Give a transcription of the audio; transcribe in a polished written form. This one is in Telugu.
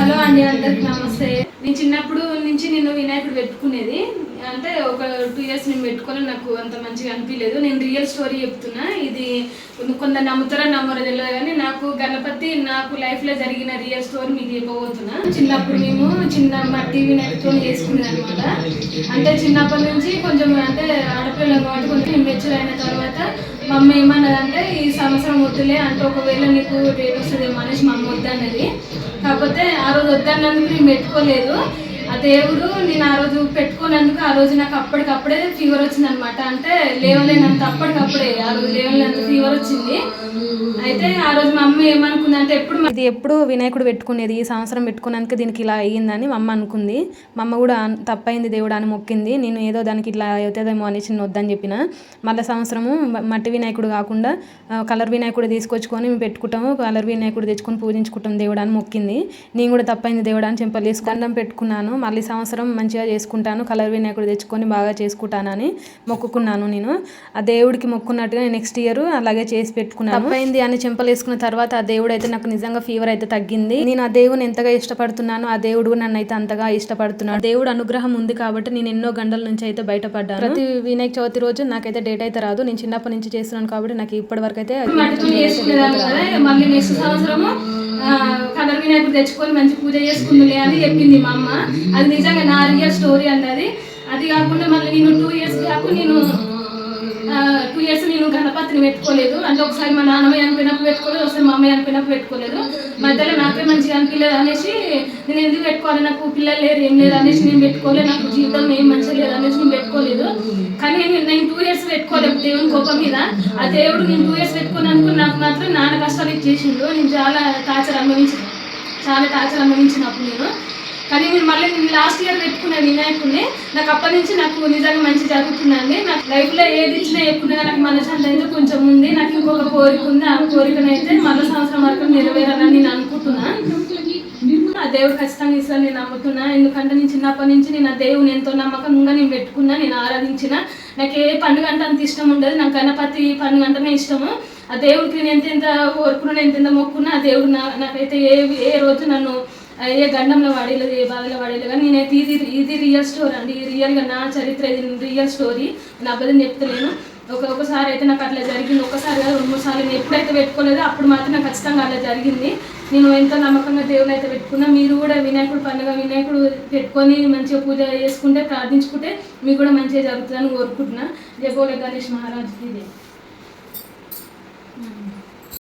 హలో అండి, అందరికి నమస్తే. నేను చిన్నప్పుడు నుంచి నేను వినాయకుడు పెట్టుకునేది. అంటే ఒక 2 years నేను పెట్టుకోవాలి, నాకు అంత మంచిగా అనిపించలేదు. నేను రియల్ స్టోరీ చెప్తున్నా. ఇది కొందరు నమ్ముతారో నమ్మరో తెలియదు, కానీ నాకు గణపతి నాకు లైఫ్లో జరిగిన రియల్ స్టోరీ మీకు చెప్పబోతున్నా. చిన్నప్పుడు మేము చిన్న మట్టి వినాయకుడితో చేసుకునేది అనమాట. అంటే చిన్నప్పటి నుంచి కొంచెం అంటే ఆడపిల్లలు కాబట్టి కొంచెం మెచ్యూర్ అయిన తర్వాత మా అమ్మ ఏమన్నదంటే ఈ సంవత్సరం వద్దులే, అంటే ఒకవేళ నీకు డేట్ వస్తుందేమో అనేసి మా అమ్మ వద్దన్నది. కాకపోతే ఆ రోజు వద్దన్నందుకు నేను పెట్టుకోలేదు. ఆ దేవుడు నేను ఆ రోజు పెట్టుకున్నందుకు ఆ రోజు నాకు అప్పటికప్పుడే ఫీవర్ వచ్చింది అనమాట. అంటే లేవలేనంత అప్పటికప్పుడే ఆ రోజు లేవలేనంత ఫీవర్ వచ్చింది. అయితే ఆ రోజు మా అమ్మ ఏమనుకుందంటే ఎప్పుడు వినాయకుడు పెట్టుకునేది, ఈ సంవత్సరం పెట్టుకున్నందుకు దీనికి ఇలా అయ్యిందని మా అమ్మ అనుకుంది. మా అమ్మ కూడా తప్పైంది దేవుడు అని మొక్కింది. నేను ఏదో దానికి ఇట్లా అవుతుందేమో అనేసి నేను వద్దని చెప్పిన. మళ్ళీ సంవత్సరము మట్టి వినాయకుడు కాకుండా కలర్ వినాయకుడు తీసుకొచ్చుకొని మేము పెట్టుకుంటాము. కలర్ వినాయకుడు తెచ్చుకొని పూజించుకుంటాం దేవుడు అని మొక్కింది. నేను కూడా తప్పైంది దేవుడు అని చెంపలు వేసి దండం పెట్టుకున్నాను. మళ్ళీ సంవత్సరం మంచిగా చేసుకుంటాను, కలర్ వినాయకుడు తెచ్చుకొని బాగా చేసుకుంటానని మొక్కుకున్నాను. నేను ఆ దేవుడికి మొక్కున్నట్టుగా నెక్స్ట్ ఇయర్ అలాగే చేసి పెట్టుకున్నాను. తప్పైంది అని చెంపలు వేసుకున్న తర్వాత ఆ దేవుడు అయితే నాకు నిజంగా ఫీవర్ అయితే తగ్గింది. నేను ఆ దేవుని ఎంతగా ఇష్టపడుతున్నాను, ఆ దేవుడు నన్ను అయితే అంతగా ఇష్టపడుతున్నాడు. దేవుడు అనుగ్రహం ఉంది కాబట్టి నేను ఎన్నో గంటల నుంచి అయితే బయటపడ్డాను. ప్రతి వినాయక చవితి రోజు నాకైతే డేట్ అయితే రాదు. నేను చిన్నప్పటి నుంచి చేస్తున్నాను కాబట్టి నాకు ఇప్పటి వరకు అయితే మళ్ళీ నెక్స్ట్ సంవత్సరము కలర్ వినాయకుడు తెచ్చుకొని మంచి పూజ చేసుకుందిలే అని చెప్పింది మా అమ్మ. అది నిజంగా నా రియల్ స్టోరీ అన్నది. అది కాకుండా మళ్ళీ నేను 2 years కాకు నేను 2 years నేను గణపతిని పెట్టుకోలేదు. అంటే ఒకసారి మా నాన్నమ్మ అనిపోయినప్పుడు పెట్టుకోలేదు, ఒకసారి మా అమ్మాయి అనిపోయినప్పుడు పెట్టుకోలేదు. మధ్యలో నాకే మంచిగా అనిపించలేదు అనేసి నేను ఎందుకు పెట్టుకోవాలి, నాకు పిల్లలు లేరు ఏం లేదు అనేసి నేను పెట్టుకోలేదు. నాకు జీవితం ఏం మంచిగా లేదు అనేసి నేను పెట్టుకోలేదు. కానీ నేను 2 years పెట్టుకోలేదు దేవుని కోపం మీద. ఆ దేవుడు నేను 2 years పెట్టుకున్నందుకు నాకు మాత్రం నాన్న కష్టాలు ఇచ్చేసిండు. నేను చాలా టార్చర్ అనుభవించినప్పుడు నేను. కానీ నేను మళ్ళీ లాస్ట్ ఇయర్ పెట్టుకున్న వినాయకుడిని నాకు అప్పటి నుంచి నాకు నిజంగా మంచి జరుగుతుందండి. నాకు లైఫ్లో ఏది ఇచ్చినా ఎక్కువ నాకు మనశ్శాంతి అయితే కొంచెం ఉంది. నాకు ఇంకొక కోరిక ఉంది. ఆ కోరికనైతే మళ్ళీ సంవత్సరం వరకు నెరవేరాలని నేను అనుకుంటున్నా. ఆ దేవుడు ఖచ్చితంగా ఇస్తాను నేను నమ్ముతున్నా. ఎందుకంటే నేను చిన్నప్పటి నుంచి నేను ఆ దేవుని ఎంతో నమ్మకంగా నేను పెట్టుకున్నా, నేను ఆరాధించిన. నాకు ఏ పండుగ అంటే అంత ఇష్టం ఉండదు, నాకు గణపతి పండుగ అంటేనే ఇష్టము. ఆ దేవుడికి నేను ఎంతెంత కోరుకున్నా, ఎంతెంత మొక్కున్నా ఆ దేవుడు నాకైతే ఏ రోజు నన్ను ఏ గండంలో వాడేలేదు, ఏ బాధలో వాడేలేదు. కానీ నేనైతే ఇది రియల్ స్టోరీ అండి. రియల్గా నా చరిత్ర, ఇది రియల్ స్టోరీ. నేను అబద్ధం చెప్తలేను. ఒకసారి అయితే నాకు అట్లా జరిగింది. ఒకసారి కాదు 2-3 సార్లు. నేను ఎప్పుడైతే పెట్టుకోలేదో అప్పుడు మాత్రం నాకు ఖచ్చితంగా అలా జరిగింది. నేను ఎంతో నమ్మకంగా దేవుని అయితే పెట్టుకున్నా. మీరు కూడా వినాయకుడు పండుగ వినాయకుడు పెట్టుకొని మంచిగా పూజ చేసుకుంటే, ప్రార్థించుకుంటే మీకు కూడా మంచిగా జరుగుతుందని కోరుకుంటున్నా. జై బోలే గణేష్ మహారాజ్కి.